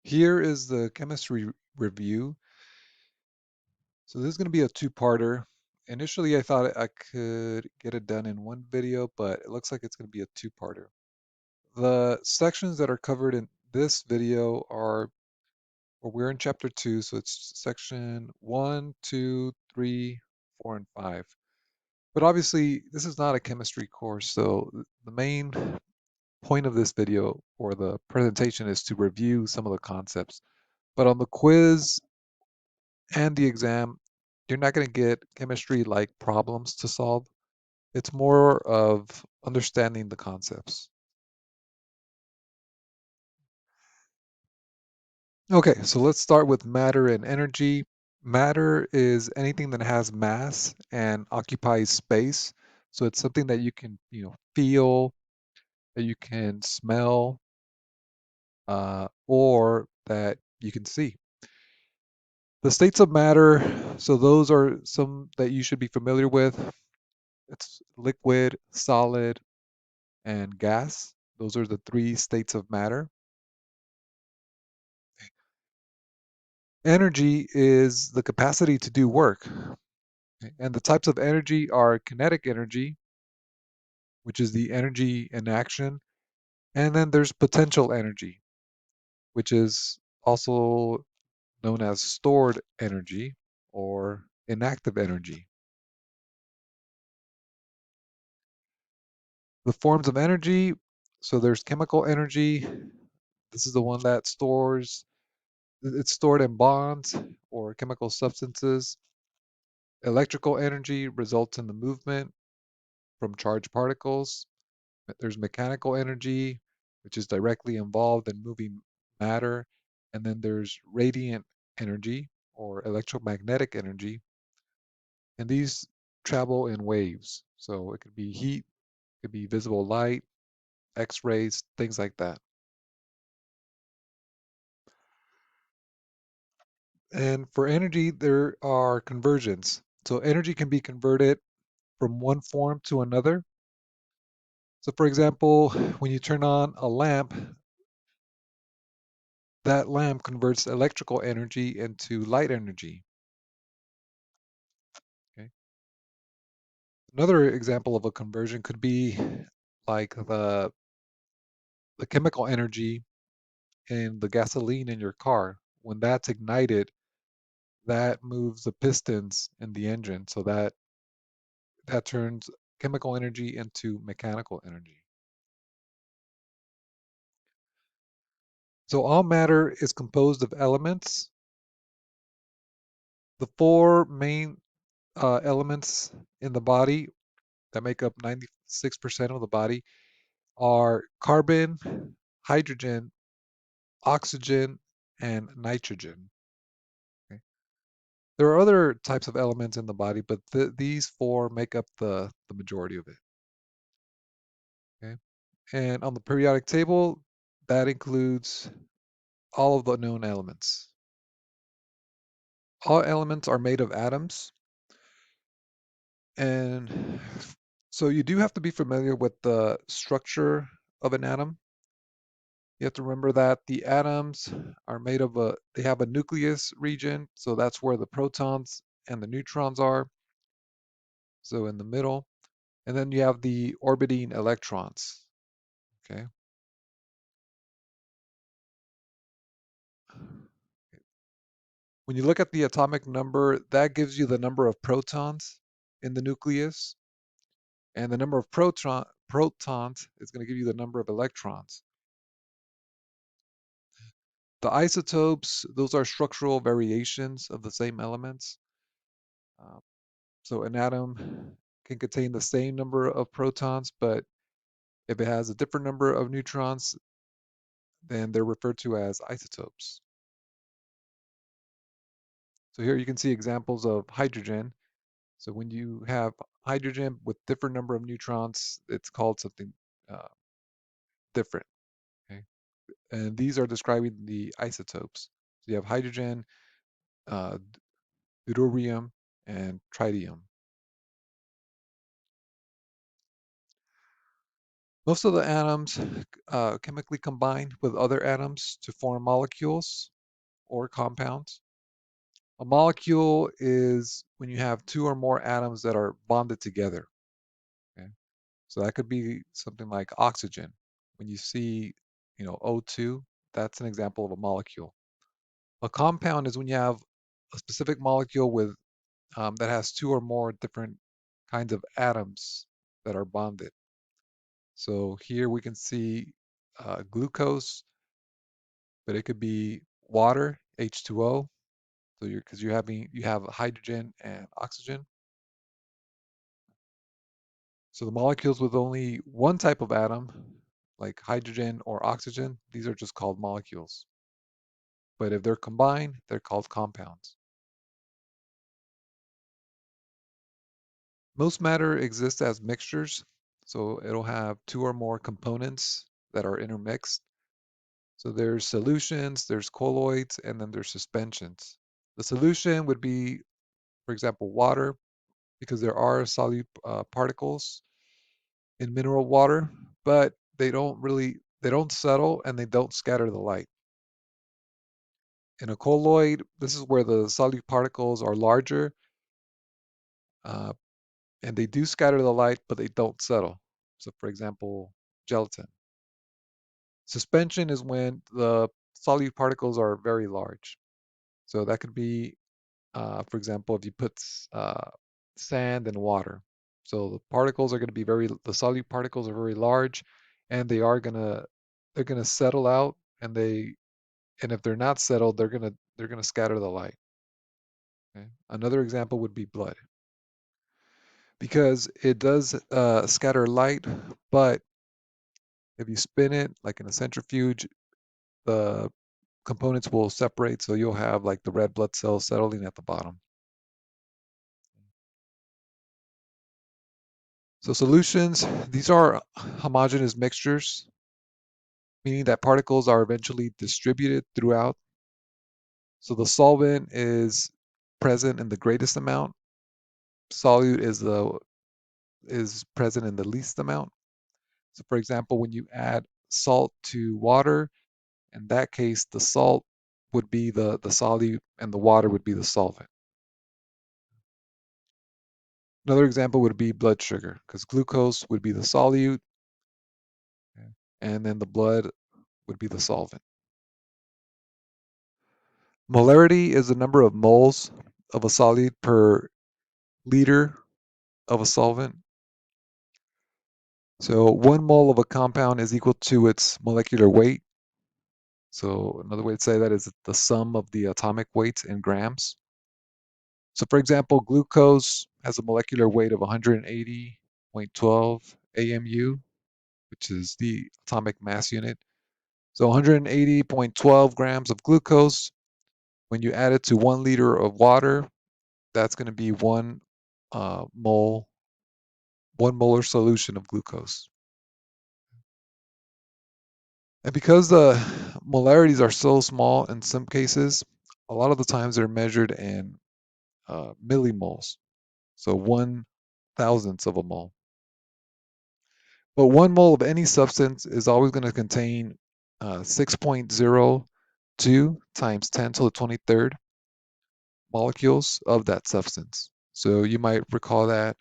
Here is the chemistry review. So this is going to be a two-parter. Initially, I thought I could get it done in one video, but it looks like it's going to be a two-parter. The sections that are covered in this video are, well, we're in chapter 2, so it's section 1, 2, 3, 4, and 5. But obviously, this is not a chemistry course, so the main point of this video or the presentation is to review some of the concepts. But on the quiz and the exam, you're not going to get chemistry like problems to solve. It's more of understanding the concepts. Okay, so let's start with matter and energy. Matter is anything that has mass and occupies space. So it's something that you can, feel, that you can smell, or that you can see. The states of matter, so those are some that you should be familiar with. It's liquid, solid, and gas. Those are the three states of matter. Energy is the capacity to do work. And the types of energy are kinetic energy, which is the energy in action. And then there's potential energy, which is also known as stored energy or inactive energy. The forms of energy, so there's chemical energy. This is the one that it's stored in bonds or chemical substances. Electrical energy results in the movement from charged particles. There's mechanical energy, which is directly involved in moving matter. And then there's radiant energy or electromagnetic energy. And these travel in waves. So it could be heat, it could be visible light, X-rays, things like that. And for energy, there are conversions. So energy can be converted from one form to another. So for example, when you turn on a lamp, that lamp converts electrical energy into light energy. Okay. Another example of a conversion could be like the chemical energy in the gasoline in your car. When that's ignited, that moves the pistons in the engine, so that turns chemical energy into mechanical energy. So all matter is composed of elements. The four main elements in the body that make up 96% of the body are carbon, hydrogen, oxygen, and nitrogen. Okay. There are other types of elements in the body, but these four make up the majority of it. Okay. And on the periodic table, that includes all of the known elements. All elements are made of atoms, and so you do have to be familiar with the structure of an atom. You have to remember that the atoms are made of they have a nucleus region, so that's where the protons and the neutrons are, so in the middle. And then you have the orbiting electrons, okay? When you look at the atomic number, that gives you the number of protons in the nucleus, and the number of protons is going to give you the number of electrons. The isotopes, those are structural variations of the same elements. Um, so an atom can contain the same number of protons, but if it has a different number of neutrons, then they're referred to as isotopes. So here you can see examples of hydrogen. So when you have hydrogen with different number of neutrons, it's called something uh, different. Okay, and these are describing the isotopes. So you have hydrogen, uh, deuterium, and tritium. Most of the atoms chemically combine with other atoms to form molecules or compounds. A molecule is when you have two or more atoms that are bonded together. Okay? So that could be something like oxygen. When you see, O2, that's an example of a molecule. A compound is when you have a specific molecule with that has two or more different kinds of atoms that are bonded. So here we can see glucose, but it could be water, H2O. So because you have hydrogen and oxygen. So the molecules with only one type of atom, like hydrogen or oxygen, these are just called molecules. But if they're combined, they're called compounds. Most matter exists as mixtures, so it'll have two or more components that are intermixed. So there's solutions, there's colloids, and then there's suspensions. The solution would be, for example, water, because there are solute particles in mineral water, but they don't settle and they don't scatter the light. In a colloid, this is where the solute particles are larger, uh, and they do scatter the light, but they don't settle. So, for example, gelatin. Suspension is when the solute particles are very large. So that could be, for example, if you put sand and water. So the particles are going to be the solute particles are very large, and they're gonna settle out, and if they're not settled, they're gonna scatter the light. Okay? Another example would be blood, because it does scatter light, but if you spin it like in a centrifuge, the components will separate, so you'll have like the red blood cells settling at the bottom. So solutions, these are homogeneous mixtures, meaning that particles are eventually distributed throughout. So the solvent is present in the greatest amount. Solute is present in the least amount. So for example, when you add salt to water, in that case, the salt would be the solute and the water would be the solvent. Another example would be blood sugar, because glucose would be the solute, and then the blood would be the solvent. Molarity is the number of moles of a solute per liter of a solvent. So 1 mole of a compound is equal to its molecular weight. So another way to say that is the sum of the atomic weights in grams. So for example, glucose has a molecular weight of 180.12 AMU, which is the atomic mass unit. So 180.12 grams of glucose, when you add it to 1 liter of water, that's going to be uh, mole, 1 molar solution of glucose. And because the molarities are so small in some cases, a lot of the times they're measured in millimoles, so 1/1000th of a mole. But 1 mole of any substance is always going to contain 6.02 times 10 to the 23rd molecules of that substance. So you might recall that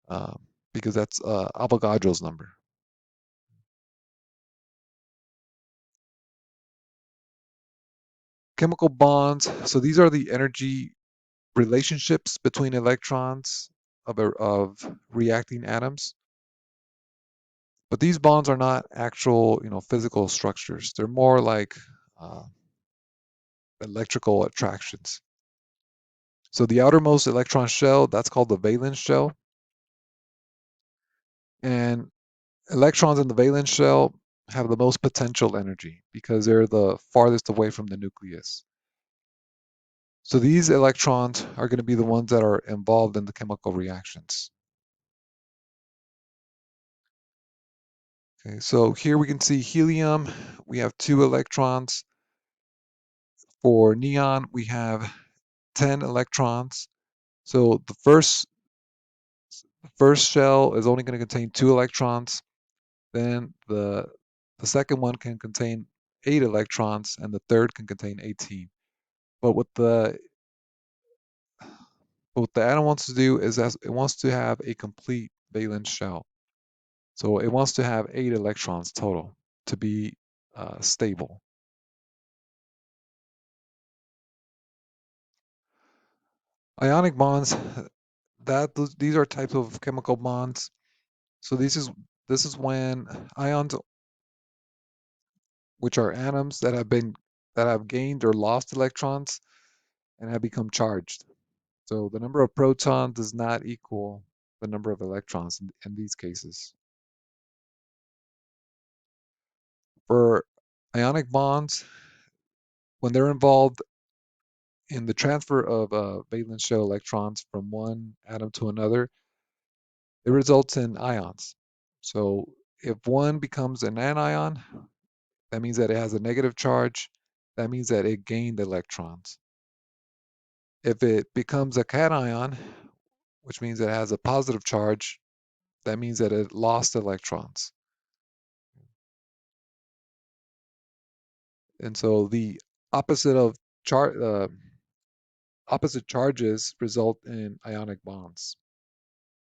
um, because that's Avogadro's number. Chemical bonds. So these are the energy relationships between electrons of reacting atoms. But these bonds are not actual, physical structures. They're more like uh, electrical attractions. So the outermost electron shell, that's called the valence shell. And electrons in the valence shell have the most potential energy because they're the farthest away from the nucleus. So these electrons are going to be the ones that are involved in the chemical reactions. Okay, so here we can see helium. We have 2 electrons. For neon, we have 10 electrons. So the first shell is only going to contain 2 electrons. then the second one can contain 8 electrons, and the third can contain 18. But what the atom wants to do is it wants to have a complete valence shell. So it wants to have 8 electrons total to be stable. Ionic bonds, these are types of chemical bonds. So this is when ions, which are atoms that have gained or lost electrons and have become charged. So the number of protons does not equal the number of electrons in these cases. For ionic bonds, when they're involved in the transfer of valence shell electrons from one atom to another, it results in ions. So if one becomes an anion, that means that it has a negative charge. That means that it gained electrons. If it becomes a cation, which means it has a positive charge, that means that it lost electrons. And so the opposite of char opposite charges result in ionic bonds,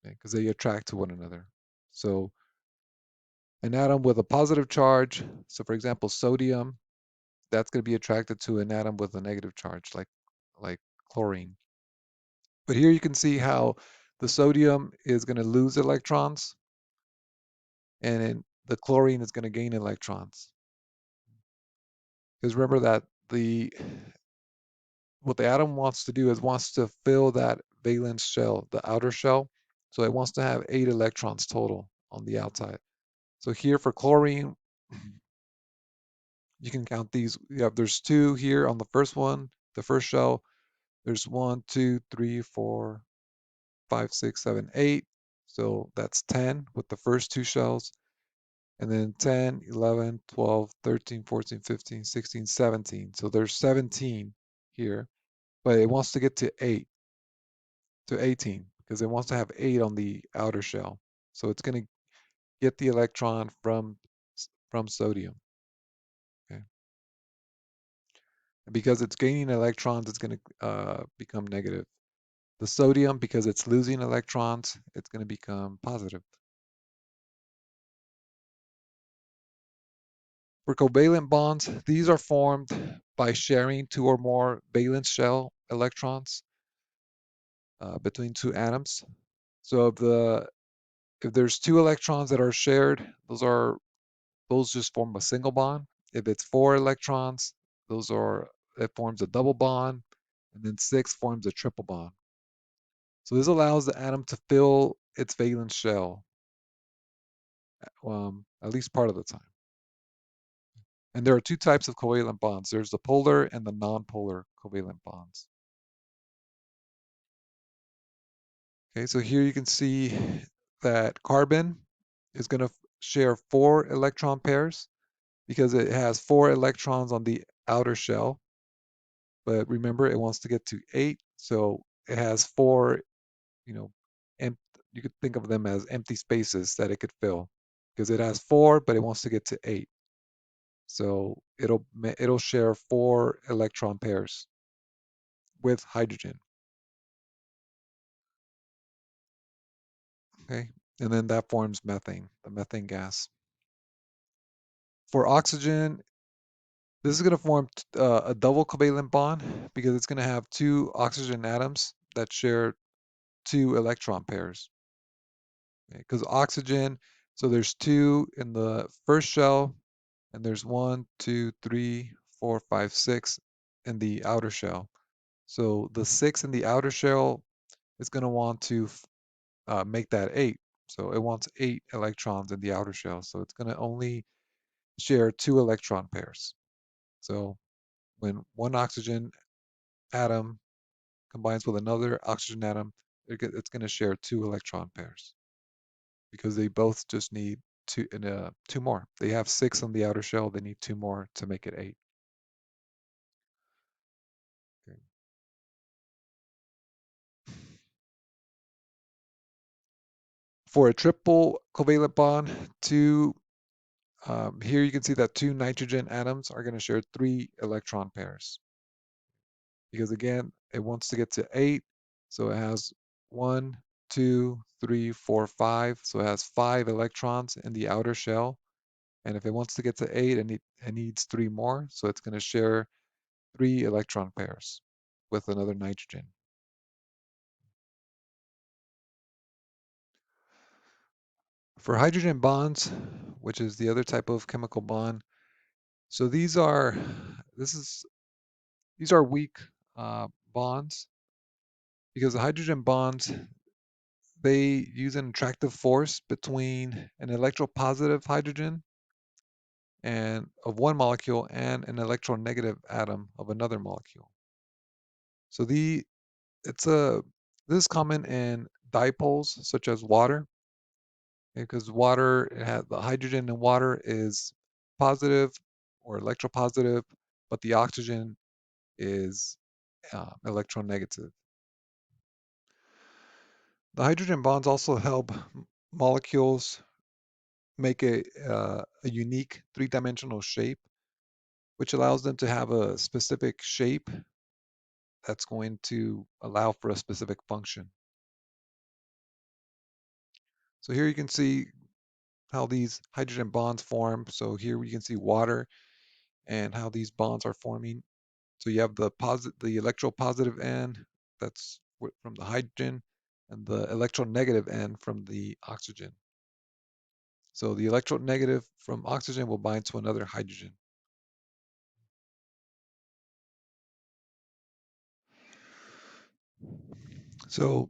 because they attract to one another. So an atom with a positive charge, so for example, sodium, that's going to be attracted to an atom with a negative charge, like chlorine. But here you can see how the sodium is going to lose electrons, and then the chlorine is going to gain electrons. Because remember that what the atom wants to do is wants to fill that valence shell, the outer shell. So it wants to have 8 electrons total on the outside. So here for chlorine, you can count these. There's 2 here on the first one, the first shell. There's 1, 2, 3, 4, 5, 6, 7, 8. So that's 10 with the first 2 shells. And then 10, 11, 12, 13, 14, 15, 16, 17. So there's 17 here, but it wants to get to 18 because it wants to have 8 on the outer shell. So it's going to get the electron from sodium. Okay. And because it's gaining electrons, it's going to become negative. The sodium, because it's losing electrons, it's going to become positive. For covalent bonds, these are formed by sharing 2 or more valence shell electrons between 2 atoms. So if there's 2 electrons that are shared, those just form a single bond. If it's 4 electrons, it forms a double bond, and then 6 forms a triple bond. So this allows the atom to fill its valence shell, at least part of the time. And there are 2 types of covalent bonds. There's the polar and the non-polar covalent bonds. Okay, so here you can see that carbon is going to share 4 electron pairs because it has 4 electrons on the outer shell. But remember, it wants to get to 8, so it has 4, you know, you could think of them as empty spaces that it could fill because it has 4, but it wants to get to 8. So it'll share 4 electron pairs with hydrogen. Okay, and then that forms methane, the methane gas. For oxygen, this is going to form a double covalent bond because it's going to have 2 oxygen atoms that share 2 electron pairs. Because oxygen, so there's 2 in the first shell, and there's 1, 2, 3, 4, 5, 6 in the outer shell. So the 6 in the outer shell is going to want to make that 8. So it wants 8 electrons in the outer shell. So it's going to only share 2 electron pairs. So when one oxygen atom combines with another oxygen atom, it's going to share 2 electron pairs because they both just need 2 more. They have 6 on the outer shell. They need 2 more to make it 8. Okay. For a triple covalent bond, Here you can see that two nitrogen atoms are going to share three electron pairs because again, it wants to get to 8. So it has 1, 2, 3, 4, 5. So it has 5 electrons in the outer shell. And if it wants to get to 8, it needs 3 more. So it's going to share 3 electron pairs with another nitrogen. For hydrogen bonds, which is the other type of chemical bond, so this is these are weak bonds because the hydrogen bonds they use an attractive force between an electropositive hydrogen and of one molecule and an electronegative atom of another molecule. So it's a this is common in dipoles such as water because water it has the hydrogen in water is positive or electropositive, but the oxygen is electronegative. The hydrogen bonds also help molecules make a unique three-dimensional shape, which allows them to have a specific shape that's going to allow for a specific function. So here you can see how these hydrogen bonds form. So here you can see water and how these bonds are forming. So you have the electropositive end that's from the hydrogen and the electronegative end from the oxygen. So the electronegative from oxygen will bind to another hydrogen. So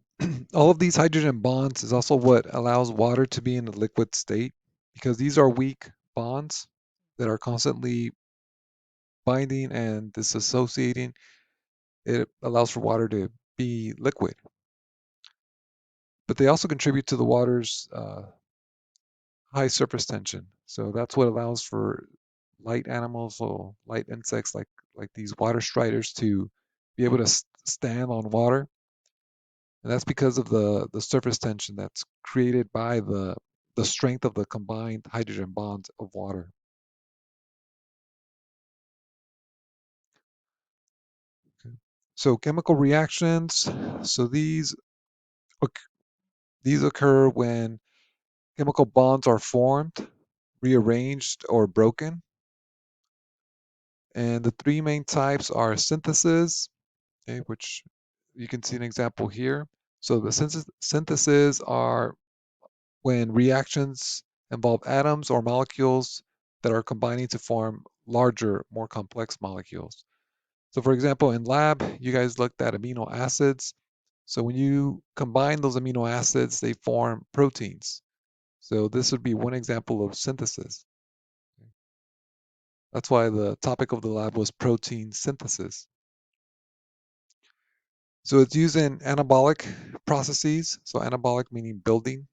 all of these hydrogen bonds is also what allows water to be in a liquid state because these are weak bonds that are constantly binding and disassociating. It allows for water to be liquid, but they also contribute to the water's high surface tension. So that's what allows for light animals or light insects like these water striders to be able to stand on water. And that's because of the surface tension that's created by the strength of the combined hydrogen bonds of water. Okay. So chemical reactions, so these occur when chemical bonds are formed, rearranged, or broken. And the three main types are synthesis, okay, which you can see an example here. So the synthesis are when reactions involve atoms or molecules that are combining to form larger, more complex molecules. So for example, in lab, you guys looked at amino acids. So when you combine those amino acids, they form proteins. So this would be one example of synthesis. That's why the topic of the lab was protein synthesis. So it's used in anabolic processes. So anabolic meaning building.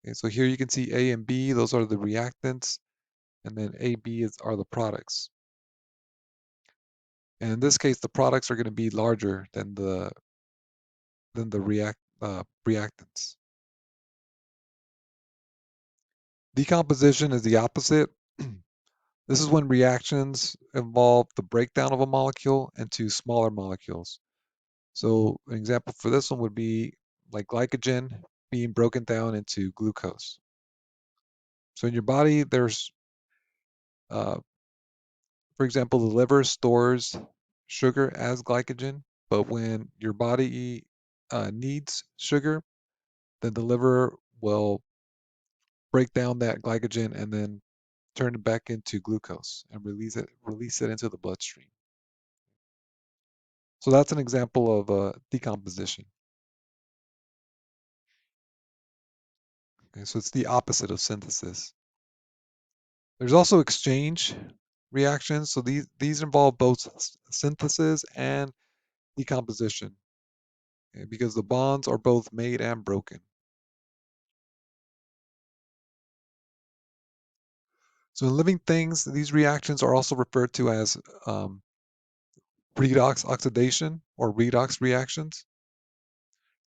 Okay, so here you can see A and B, those are the reactants, and then AB are the products. And in this case, the products are going to be larger than the reactants. Decomposition is the opposite. This is when reactions involve the breakdown of a molecule into smaller molecules. So an example for this one would be like glycogen being broken down into glucose. So in your body, there's, uh, for example, the liver stores sugar as glycogen, but when your body needs sugar, then the liver will break down that glycogen and then turn it back into glucose and release it into the bloodstream. So that's an example of decomposition. Okay, so it's the opposite of synthesis. There's also exchange reactions. So these involve both synthesis and decomposition, okay, because the bonds are both made and broken. So in living things, these reactions are also referred to as redox oxidation or redox reactions.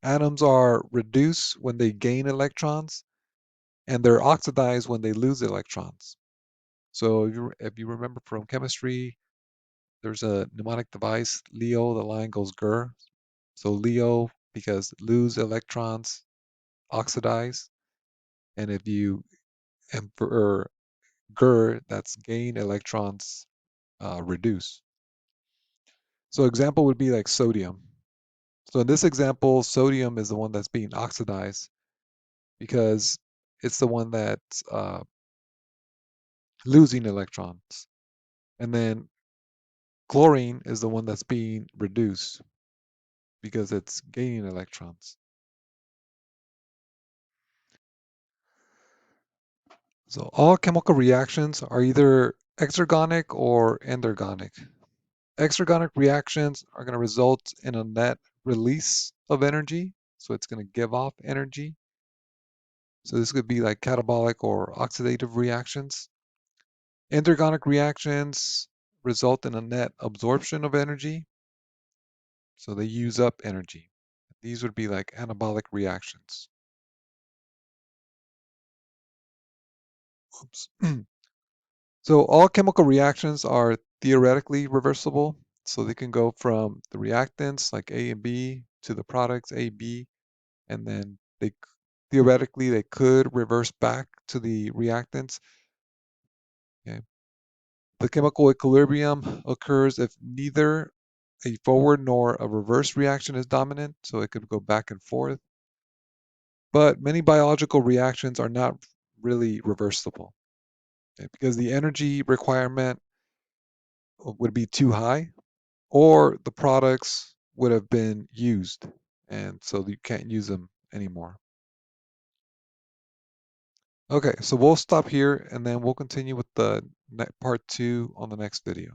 Atoms are reduced when they gain electrons, and they're oxidized when they lose electrons. So if you remember from chemistry, there's a mnemonic device, Leo, the line goes Gur. So Leo, because lose electrons, oxidize. And if you, and for Gur, that's gain electrons, reduce. So example would be like sodium. So in this example, sodium is the one that's being oxidized because it's the one that's losing electrons. And then chlorine is the one that's being reduced because it's gaining electrons. So all chemical reactions are either exergonic or endergonic. Exergonic reactions are going to result in a net release of energy. So it's going to give off energy. So this could be like catabolic or oxidative reactions. Endergonic reactions result in a net absorption of energy. So they use up energy. These would be like anabolic reactions. Oops. So all chemical reactions are theoretically reversible. So they can go from the reactants like A and B to the products A, B, and then theoretically they could reverse back to the reactants. Okay. The chemical equilibrium occurs if neither a forward nor a reverse reaction is dominant, so it could go back and forth. But many biological reactions are not really reversible, okay, because the energy requirement would be too high, or the products would have been used, and so you can't use them anymore. Okay, so we'll stop here and then we'll continue with the part two on the next video.